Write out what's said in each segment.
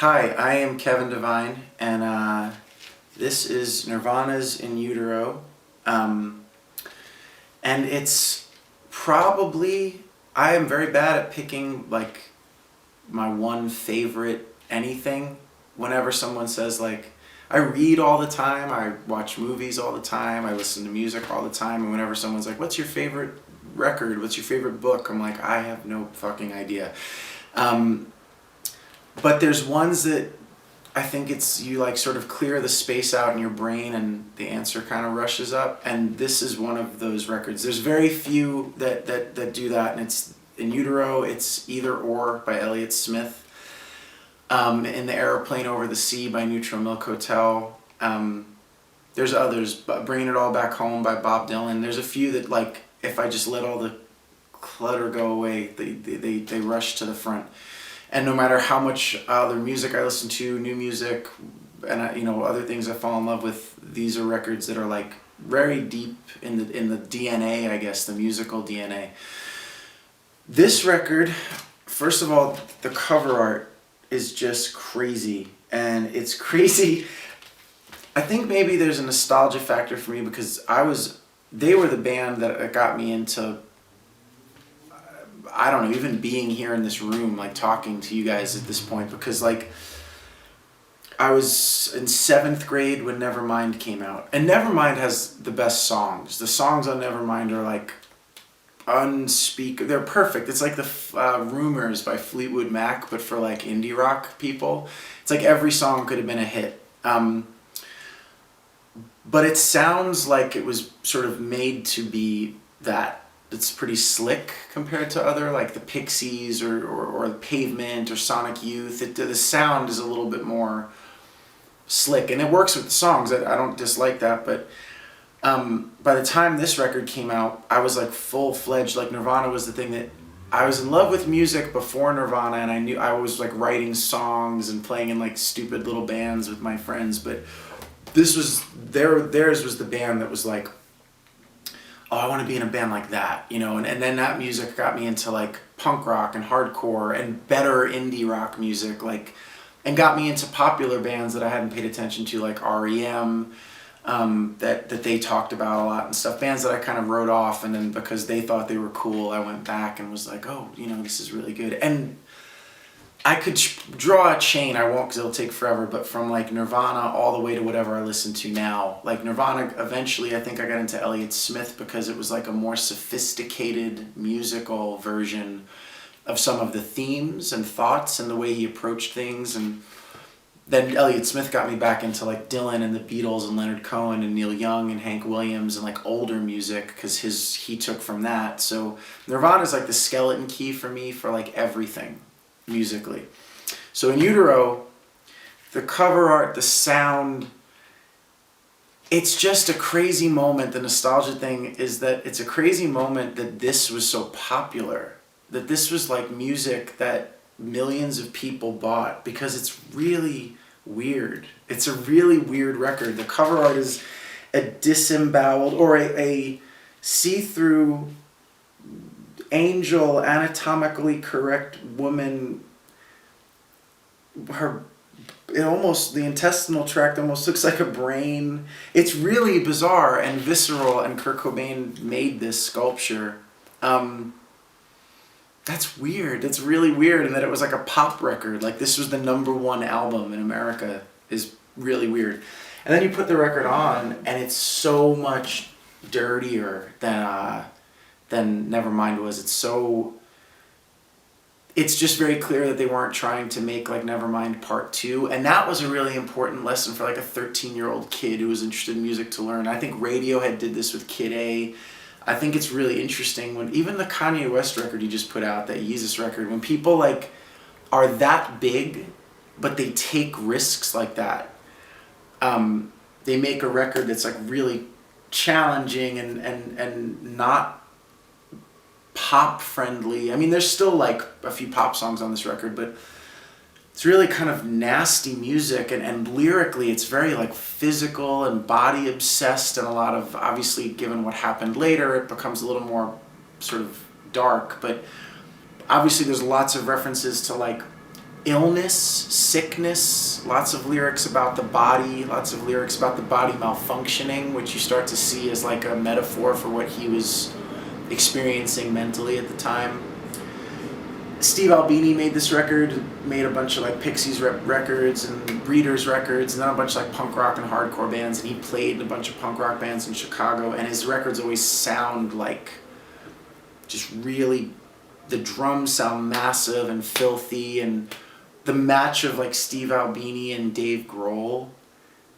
Hi, I am Kevin Devine, and this is Nirvana's In Utero. And it's probably, I am very bad at picking like my one favorite anything. Whenever someone says like, I read all the time, I watch movies all the time, I listen to music all the time, and whenever someone's like, what's your favorite record, what's your favorite book, I'm like, I have no fucking idea. But there's ones that I think it's you like sort of clear the space out in your brain and the answer kind of rushes up, and this is one of those records. There's very few that do that, and it's In Utero. It's Either Or by Elliott Smith. In the Aeroplane Over the Sea by Neutral Milk Hotel. There's others, but Bringing It All Back Home by Bob Dylan. There's a few that like if I just let all the clutter go away, they rush to the front. And no matter how much other music I listen to, new music, and other things I fall in love with, these are records that are like very deep in the DNA, I guess, the musical DNA. This record, first of all, the cover art is just crazy, and it's crazy. I think maybe there's a nostalgia factor for me because they were the band that got me into, I don't know, even being here in this room, like talking to you guys at this point, because like I was in 7th grade when Nevermind came out, and Nevermind has the best songs. The songs on Nevermind are like they're perfect. It's like the Rumors by Fleetwood Mac, but for like indie rock people. It's like every song could have been a hit. But it sounds like it was sort of made to be that. It's pretty slick compared to other like the Pixies or the Pavement or Sonic Youth. The sound is a little bit more slick, and it works with the songs. I don't dislike that, but by the time this record came out, I was like full-fledged, like Nirvana was the thing that I was in love with music before Nirvana, and I knew I was like writing songs and playing in like stupid little bands with my friends, but this was theirs was the band that was like, oh, I want to be in a band like that, and then that music got me into like punk rock and hardcore and better indie rock music, like, and got me into popular bands that I hadn't paid attention to, like REM, that they talked about a lot and stuff, bands that I kind of wrote off, and then because they thought they were cool, I went back and was like, oh, this is really good. And I could draw a chain, I won't because it'll take forever, but from like Nirvana all the way to whatever I listen to now. Like Nirvana, eventually I think I got into Elliott Smith because it was like a more sophisticated musical version of some of the themes and thoughts and the way he approached things. And then Elliott Smith got me back into like Dylan and the Beatles and Leonard Cohen and Neil Young and Hank Williams and like older music because he took from that. So Nirvana is like the skeleton key for me for like everything musically. So In Utero, the cover art, the sound, it's just a crazy moment. The nostalgia thing is that it's a crazy moment that this was so popular, that this was like music that millions of people bought, because it's really weird. It's a really weird record. The cover art is a disemboweled or a see-through angel, anatomically correct woman. The intestinal tract almost looks like a brain. It's really bizarre and visceral, and Kurt Cobain made this sculpture. That's weird. That's really weird. And that it was like a pop record. Like this was the #1 album in America is really weird. And then you put the record on, and it's so much dirtier than Nevermind was. It's just very clear that they weren't trying to make like Nevermind Part 2, and that was a really important lesson for like a 13-year-old kid who was interested in music to learn. I think Radiohead did this with Kid A. I think it's really interesting when even the Kanye West record he just put out, that Yeezus record, when people like are that big, but they take risks like that. They make a record that's like really challenging and not pop friendly. I mean, there's still like a few pop songs on this record, but it's really kind of nasty music, and lyrically it's very like physical and body obsessed, and a lot of, obviously given what happened later, it becomes a little more sort of dark, but obviously there's lots of references to like illness, sickness, lots of lyrics about the body, lots of lyrics about the body malfunctioning, which you start to see as like a metaphor for what he was experiencing mentally at the time. Steve Albini made this record, made a bunch of like Pixies records and Breeders records, and then a bunch of like punk rock and hardcore bands, and he played in a bunch of punk rock bands in Chicago, and his records always sound like just really, the drums sound massive and filthy, and the match of like Steve Albini and Dave Grohl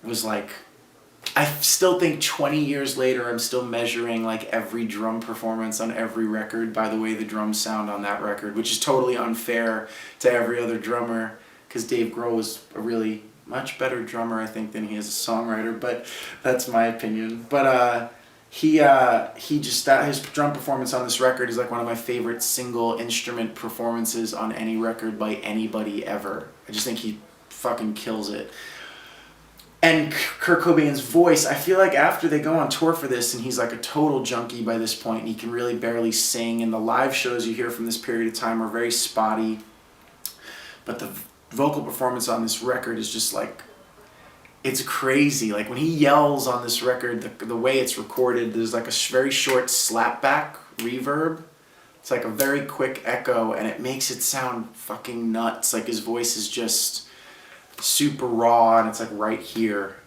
was like, I still think 20 years later I'm still measuring like every drum performance on every record by the way the drums sound on that record, which is totally unfair to every other drummer, because Dave Grohl was a really much better drummer, I think, than he is a songwriter, but that's my opinion. But he just, that his drum performance on this record is like one of my favorite single instrument performances on any record by anybody ever. I just think he fucking kills it. And Kurt Cobain's voice, I feel like after they go on tour for this, and he's like a total junkie by this point, and he can really barely sing, and the live shows you hear from this period of time are very spotty, but the vocal performance on this record is just like, it's crazy. Like when he yells on this record, the way it's recorded, there's like a very short slapback reverb. It's like a very quick echo, and it makes it sound fucking nuts. Like his voice is just super raw, and it's like right here.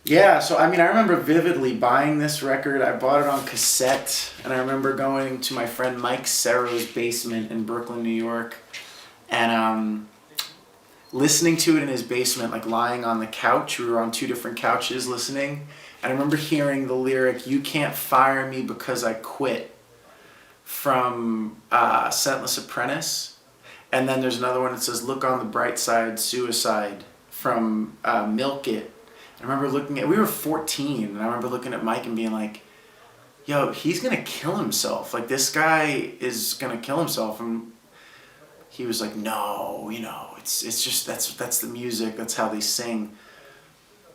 Yeah, so I mean, I remember vividly buying this record. I bought it on cassette, and I remember going to my friend Mike Serro's basement in Brooklyn, New York, and listening to it in his basement, like lying on the couch. We were on two different couches listening, and I remember hearing the lyric, "You can't fire me because I quit," from Scentless Apprentice. And then there's another one that says, "Look on the bright side, suicide," from Milk It. I remember looking at, we were 14, and I remember looking at Mike and being like, yo, he's gonna kill himself. Like, this guy is gonna kill himself. And he was like, no, you know, it's just, that's the music, that's how they sing.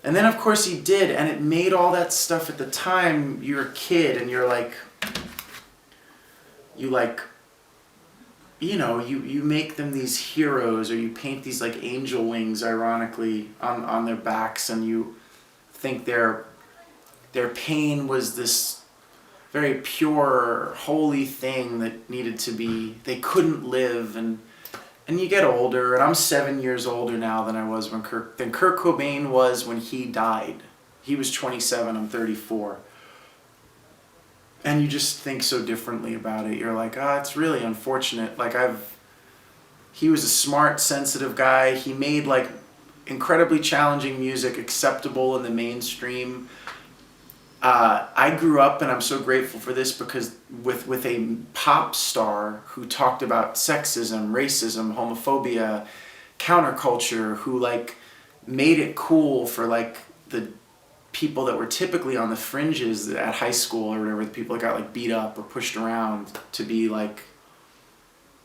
And then of course he did, and it made all that stuff at the time. You're a kid, and you're like, you know, you make them these heroes, or you paint these like angel wings, ironically, on their backs, and you think their pain was this very pure, holy thing that needed to be, they couldn't live, and you get older, and I'm 7 years older now than I was when Kurt Cobain was when he died. He was 27, I'm 34. And you just think so differently about it. You're like, it's really unfortunate. Like he was a smart, sensitive guy. He made like incredibly challenging music acceptable in the mainstream. I grew up, and I'm so grateful for this, because with a pop star who talked about sexism, racism, homophobia, counterculture, who like made it cool for like the people that were typically on the fringes at high school or whatever, the people that got like beat up or pushed around, to be like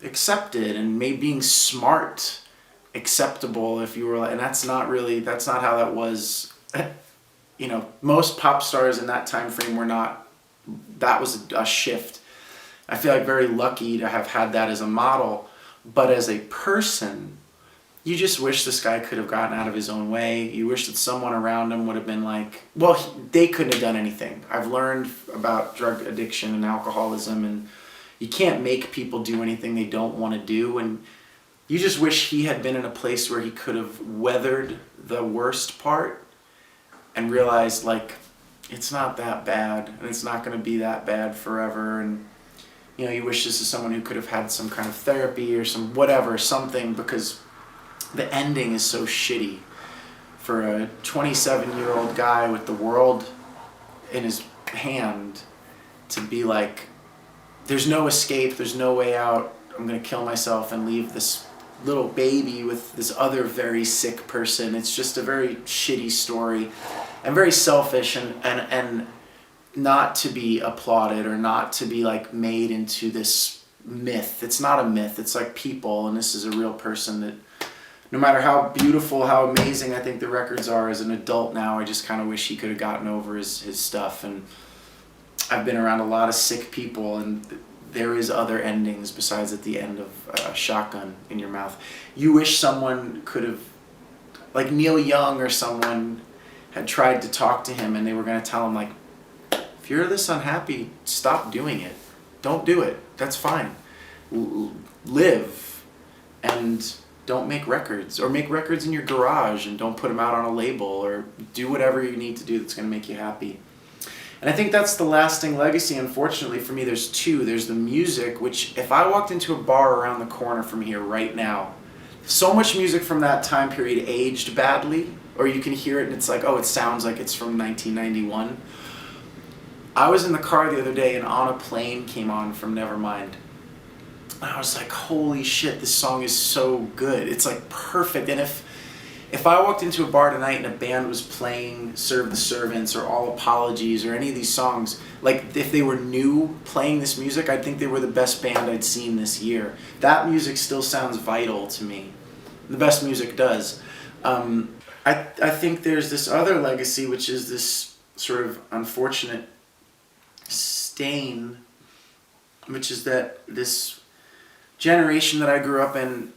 accepted, and made being smart acceptable if you were like, and that's not how that was. You know, most pop stars in that time frame were not, that was a shift. I feel like very lucky to have had that as a model, but as a person, you just wish this guy could have gotten out of his own way. You wish that someone around him would have been like, well, they couldn't have done anything. I've learned about drug addiction and alcoholism, and you can't make people do anything they don't want to do. And you just wish he had been in a place where he could have weathered the worst part and realized, like, it's not that bad, and it's not going to be that bad forever. And, you know, you wish this is someone who could have had some kind of therapy or some whatever, something, because the ending is so shitty for a 27-year-old guy with the world in his hand to be like, there's no escape, there's no way out, I'm going to kill myself and leave this little baby with this other very sick person. It's just a very shitty story, and very selfish, and not to be applauded, or not to be like made into this myth. It's not a myth, it's like people, and this is a real person that, no matter how beautiful, how amazing I think the records are as an adult now, I just kind of wish he could have gotten over his stuff. And I've been around a lot of sick people, and there is other endings besides at the end of a shotgun in your mouth. You wish someone could have, like Neil Young or someone had tried to talk to him and they were going to tell him, like, if you're this unhappy, stop doing it. Don't do it. That's fine. Live and don't make records, or make records in your garage and don't put them out on a label, or do whatever you need to do that's going to make you happy. And I think that's the lasting legacy. Unfortunately for me, there's two. There's the music, which if I walked into a bar around the corner from here right now, so much music from that time period aged badly, or you can hear it and it's like, oh, it sounds like it's from 1991. I was in the car the other day and On a Plane came on from Nevermind. And I was like, holy shit, this song is so good. It's like perfect. And if I walked into a bar tonight and a band was playing Serve the Servants or All Apologies or any of these songs, like if they were new playing this music, I'd think they were the best band I'd seen this year. That music still sounds vital to me. The best music does. I think there's this other legacy, which is this sort of unfortunate stain, which is that this generation that I grew up in,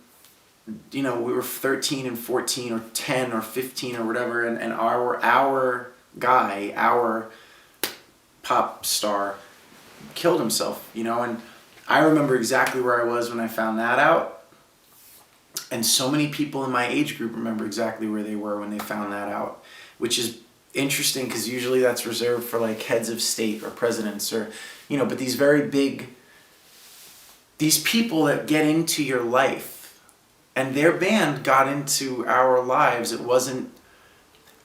you know, we were 13 and 14 or 10 or 15 or whatever, and our guy, our pop star, killed himself, you know, and I remember exactly where I was when I found that out, and so many people in my age group remember exactly where they were when they found that out, which is interesting because usually that's reserved for like heads of state or presidents or, you know, but these very big, these people that get into your life, and their band got into our lives. It wasn't,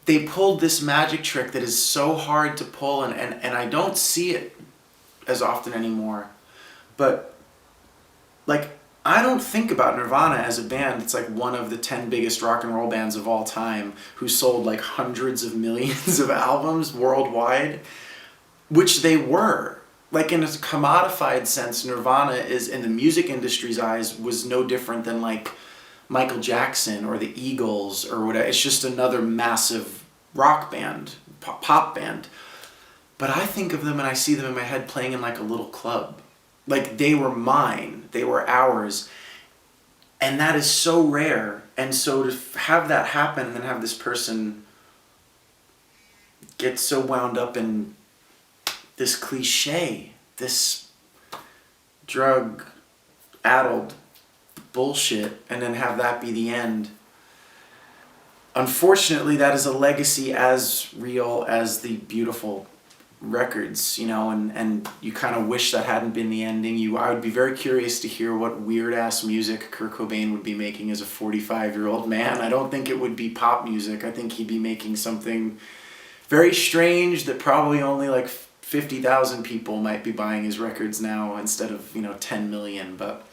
they pulled this magic trick that is so hard to pull, and I don't see it as often anymore. But like, I don't think about Nirvana as a band. It's like one of the 10 biggest rock and roll bands of all time who sold like hundreds of millions of albums worldwide, which they were. Like in a commodified sense, Nirvana is, in the music industry's eyes, was no different than like Michael Jackson or the Eagles or whatever. It's just another massive rock band, pop band. But I think of them and I see them in my head playing in like a little club. Like they were mine, they were ours. And that is so rare. And so to have that happen and then have this person get so wound up in this cliche, this drug-addled bullshit, and then have that be the end. Unfortunately, that is a legacy as real as the beautiful records, you know, and you kind of wish that hadn't been the ending. I would be very curious to hear what weird-ass music Kurt Cobain would be making as a 45-year-old man. I don't think it would be pop music. I think he'd be making something very strange that probably only like 50,000 people might be buying his records now instead of, you know, 10 million. But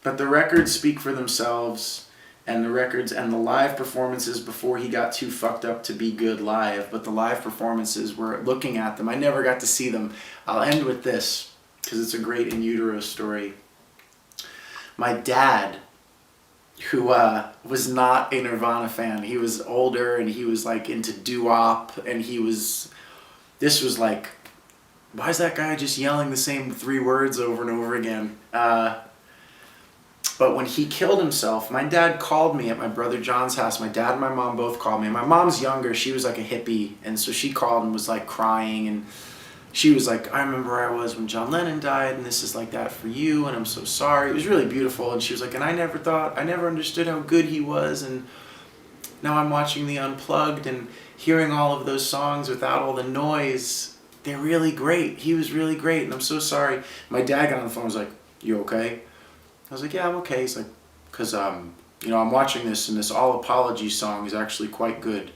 the records speak for themselves, and the records and the live performances before he got too fucked up to be good live. But the live performances, were looking at them. I never got to see them. I'll end with this because it's a great In Utero story. My dad, who was not a Nirvana fan, he was older and he was like into doo-wop, and this was like, why is that guy just yelling the same 3 words over and over again? But when he killed himself, my dad called me at my brother John's house. My dad and my mom both called me. My mom's younger. She was like a hippie. And so she called and was like crying. And she was like, I remember where I was when John Lennon died, and this is like that for you, and I'm so sorry. It was really beautiful. And she was like, and I never understood how good he was. And now I'm watching the Unplugged and hearing all of those songs without all the noise. They're really great. He was really great, and I'm so sorry. My dad got on the phone and was like, you okay? I was like, yeah, I'm okay. He's like, because, you know, I'm watching this, and this All Apologies song is actually quite good.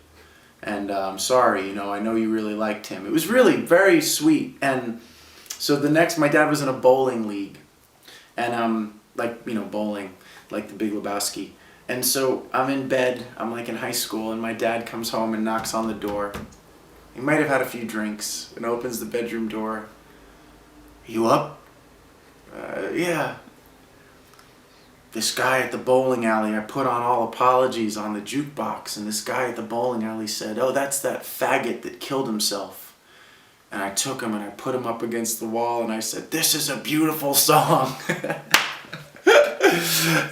And I'm sorry, you know, I know you really liked him. It was really very sweet. And so my dad was in a bowling league. And, like, you know, bowling, like the Big Lebowski. And so I'm in bed, I'm like in high school, and my dad comes home and knocks on the door. He might have had a few drinks and opens the bedroom door. You up? Yeah. This guy at the bowling alley, I put on All Apologies on the jukebox, and this guy at the bowling alley said, oh, that's that faggot that killed himself. And I took them and I put them up against the wall and I said, "This is a beautiful song."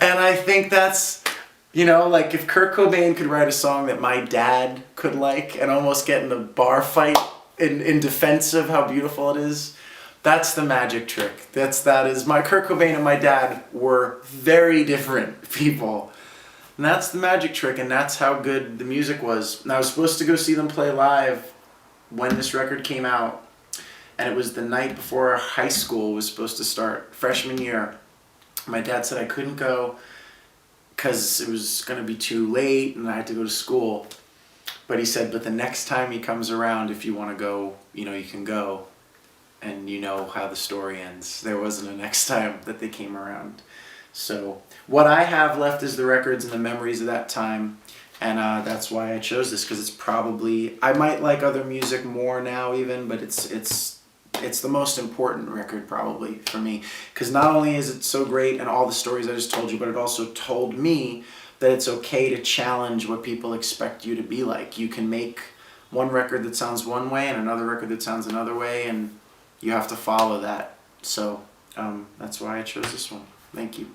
And I think that's, like if Kurt Cobain could write a song that my dad could like and almost get in a bar fight in defense of how beautiful it is, that's the magic trick. That is my Kurt Cobain and my dad were very different people. And that's the magic trick, and that's how good the music was. And I was supposed to go see them play live when this record came out, and it was the night before high school was supposed to start, freshman year. My dad said I couldn't go because it was going to be too late and I had to go to school. But he said, but the next time he comes around, if you want to go, you can go. And you know how the story ends. There wasn't a next time that they came around. So what I have left is the records and the memories of that time. And that's why I chose this, because it's probably, I might like other music more now even, but it's the most important record probably for me, because not only is it so great and all the stories I just told you, but it also told me that it's okay to challenge what people expect you to be like. You can make one record that sounds one way and another record that sounds another way, and you have to follow that. So that's why I chose this one. Thank you.